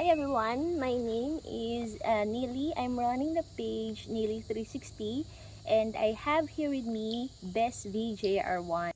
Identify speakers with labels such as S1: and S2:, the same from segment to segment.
S1: Hi everyone, my name is Neelie. I'm running the page Neelie 360 and I have here with me BESV JR1.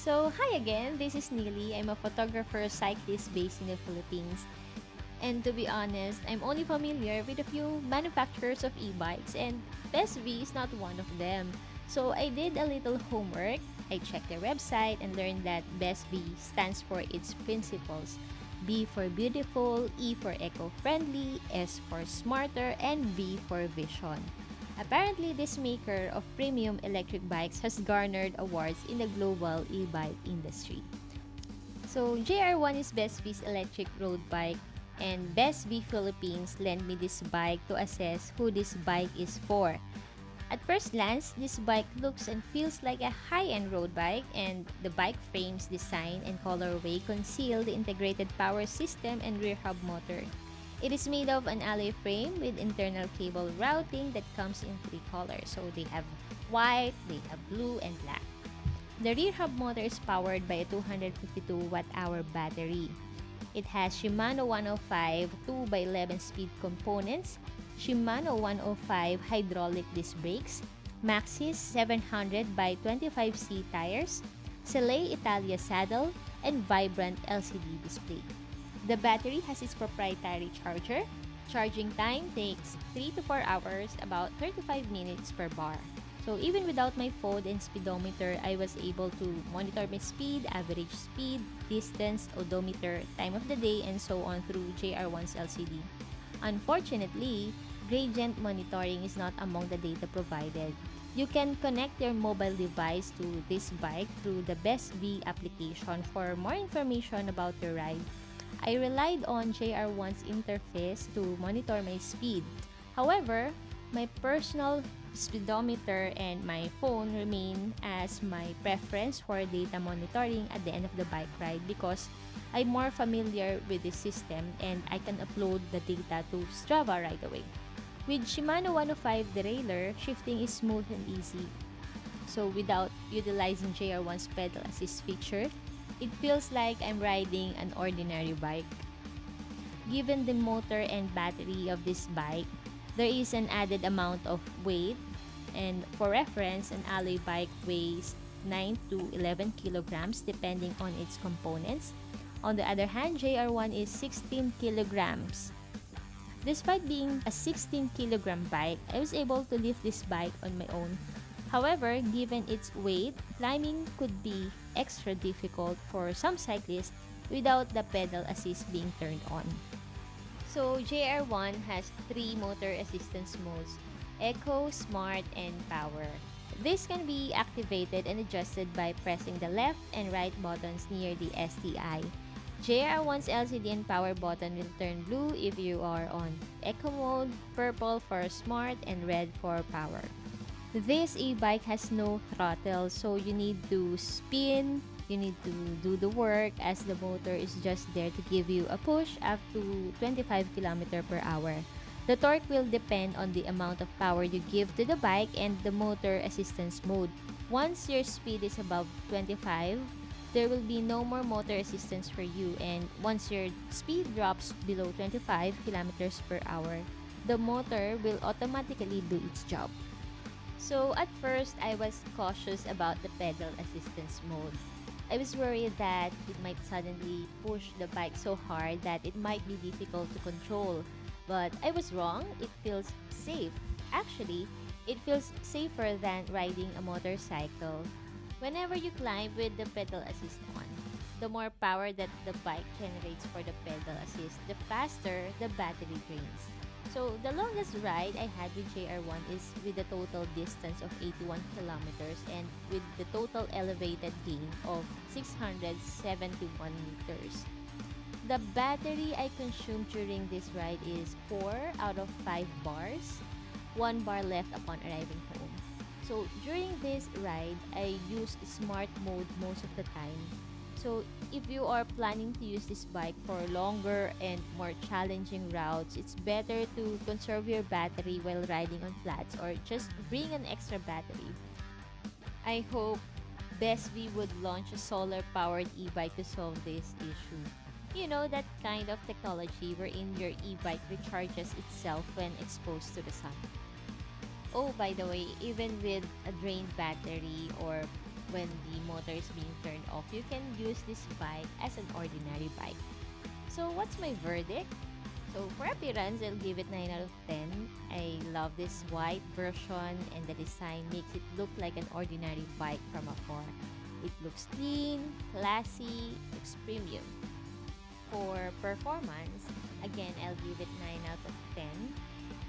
S1: So, hi again, this is Neelie. I'm a photographer cyclist based in the Philippines. And to be honest, I'm only familiar with a few manufacturers of e-bikes and BESV is not one of them. So I did a little homework. I checked their website and learned that BESV stands for its principles. B for beautiful, E for eco-friendly, S for smarter, and V for vision. Apparently, this maker of premium electric bikes has garnered awards in the global e-bike industry. So, JR1 is BESV's electric road bike, and BESV Philippines lent me this bike to assess who this bike is for. At first glance, this bike looks and feels like a high-end road bike, and the bike frame's design and colorway conceal the integrated power system and rear hub motor. It is made of an alloy frame with internal cable routing that comes in three colors. So they have white, they have blue, and black. The rear hub motor is powered by a 252 watt-hour battery. It has Shimano 105 2x11 speed components, Shimano 105 hydraulic disc brakes, Maxxis 700 by 25C tires, Soleil Italia saddle, and vibrant LCD display. The battery has its proprietary charger. Charging time takes 3 to 4 hours, about 35 minutes per bar. So even without my phone and speedometer, I was able to monitor my speed, average speed, distance, odometer, time of the day, and so on through JR1's LCD. Unfortunately, gradient monitoring is not among the data provided. You can connect your mobile device to this bike through the BESV application for more information about your ride. I relied on JR1's interface to monitor my speed. However, my personal speedometer and my phone remain as my preference for data monitoring at the end of the bike ride because I'm more familiar with the system and I can upload the data to Strava right away. With Shimano 105 derailleur, shifting is smooth and easy. So without utilizing JR1's pedal assist feature, it feels like I'm riding an ordinary bike. Given the motor and battery of this bike, there is an added amount of weight, and for reference, an alloy bike weighs 9 to 11 kilograms depending on its components. On the other hand, JR1 is 16 kilograms. Despite being a 16 kilogram bike, I was able to lift this bike on my own. However, given its weight, climbing could be extra difficult for some cyclists without the pedal assist being turned on. So, JR1 has three motor assistance modes: Eco, Smart, and Power. This can be activated and adjusted by pressing the left and right buttons near the STI. JR1's LCD and power button will turn blue if you are on Eco mode, purple for Smart, and red for Power. This e-bike has no throttle, so you need to spin, you need to do the work as the motor is just there to give you a push up to 25 km per hour. The torque will depend on the amount of power you give to the bike and the motor assistance mode. Once your speed is above 25, there will be no more motor assistance for you, and once your speed drops below 25 km per hour, the motor will automatically do its job. So at first, I was cautious about the pedal assistance mode. I was worried that it might suddenly push the bike so hard that it might be difficult to control. But I was wrong, it feels safe. Actually, it feels safer than riding a motorcycle. Whenever you climb with the pedal assist on, the more power that the bike generates for the pedal assist, the faster the battery drains. So, the longest ride I had with JR1 is with a total distance of 81 kilometers and with the total elevated gain of 671 meters. The battery I consumed during this ride is 4 out of 5 bars. one bar left upon arriving home. So during this ride, I use smart mode most of the time. So if you are planning to use this bike for longer and more challenging routes, it's better to conserve your battery while riding on flats or just bring an extra battery. I hope BESV would launch a solar-powered e-bike to solve this issue. You know, that kind of technology wherein your e-bike recharges itself when exposed to the sun. Oh, by the way, even with a drained battery or when the motor is being turned off, you can use this bike as an ordinary bike. So what's my verdict? So for appearance, I'll give it 9 out of 10. I love this white version and the design makes it look like an ordinary bike from afar. It looks clean, classy, looks premium. For performance, again, I'll give it 9 out of 10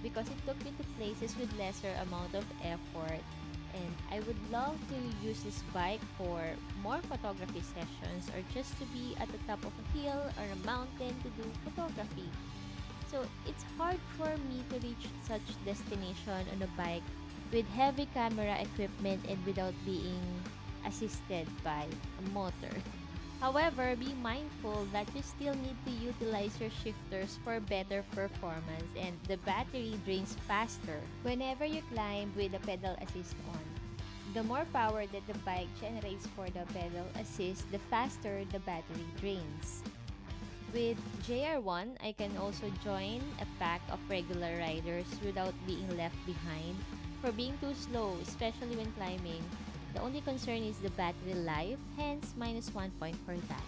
S1: because it took me to places with lesser amount of effort, and I would love to use this bike for more photography sessions or just to be at the top of a hill or a mountain to do photography. So it's hard for me to reach such destination on a bike with heavy camera equipment and without being assisted by a motor. However, be mindful that you still need to utilize your shifters for better performance and the battery drains faster whenever you climb with the pedal assist on. The more power that the bike generates for the pedal assist, the faster the battery drains. With JR1, I can also join a pack of regular riders without being left behind for being too slow, especially when climbing. The only concern is the battery life, hence -1 point for that.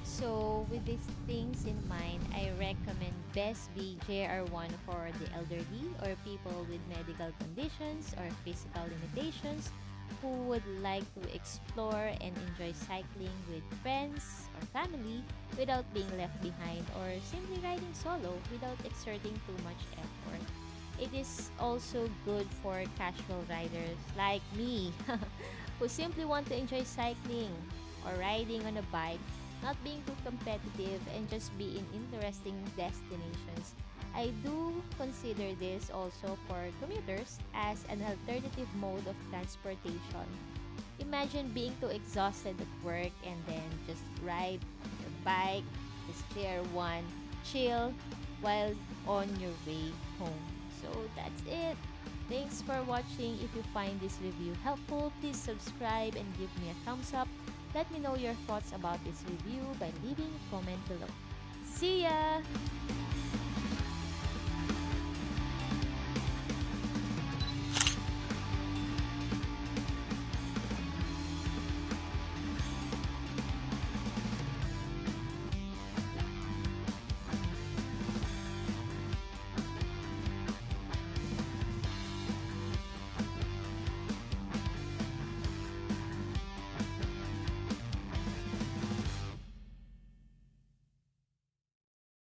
S1: So with these things in mind, I recommend BESV JR1 for the elderly or people with medical conditions or physical limitations who would like to explore and enjoy cycling with friends or family without being left behind, or simply riding solo without exerting too much effort. It is also good for casual riders like me who simply want to enjoy cycling or riding on a bike, not being too competitive and just be in interesting destinations. I do consider this also for commuters as an alternative mode of transportation. Imagine being too exhausted at work and then just ride your bike, just chair one, chill while on your way home. So that's it. Thanks for watching. If you find this review helpful, please subscribe and give me a thumbs up. Let me know your thoughts about this review by leaving a comment below. See ya!